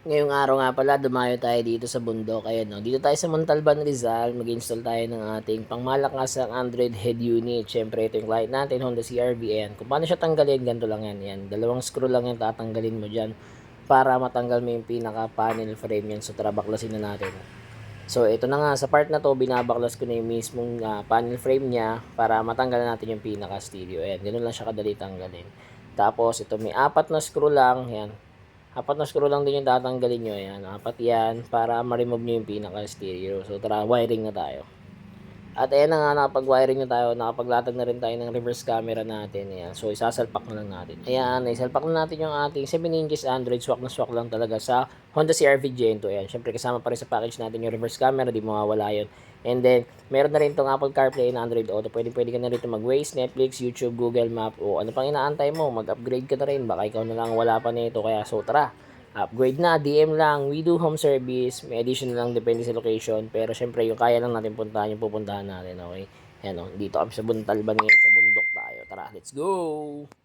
Ngayong araw nga pala, dumayo tayo dito sa bundok. Ayan, no? Dito tayo sa Montalban, Rizal. Mag-install tayo ng ating pangmalakasang Android head unit. Siyempre, ito yung client natin, Honda CR-V. Ayan. Kung paano siya tanggalin, ganito lang yan. Ayan. Dalawang screw lang yan, tatanggalin mo dyan para matanggal mo yung pinaka-panel frame yan. So, tara, baklasin na natin. So, ito na nga. Sa part na to, binabaklas ko na yung mismong panel frame niya para matanggal natin yung pinaka-stereo. Ayan. Ganun lang siya kadali tanggalin. Tapos, ito may 4 na screw lang. Ayan. 4 na screw lang din yung tatanggalin nyo. Ayan, 4 yan para ma-remove nyo yung pinaka-stereo. So, tara, wiring na tayo. At ayan na nga, nakapag-wiring na tayo. Nakapaglatag na rin tayo ng reverse camera natin. Ayan. So, isasalpak na lang natin. Ayan, isalpak na natin yung ating 7 inches Android. Swak na swak lang talaga sa Honda CR-V Gen 2. Ayan, syempre kasama pa rin sa package natin yung reverse camera. Di mawawala yun. And then, meron na rin itong Apple CarPlay na Android Auto. Pwede ka na rin mag-Waze, Netflix, YouTube, Google Map. O ano pang inaantay mo, mag-upgrade ka na rin. Baka ikaw na lang wala pa nito. Kaya so tara, upgrade na, DM lang, we do home service, may additional lang depende sa location, pero syempre yung kaya lang natin puntahan, yung pupuntahan natin, okay? Yan o, dito kami sa Buntalban ngayon, sa bundok tayo, tara, let's go!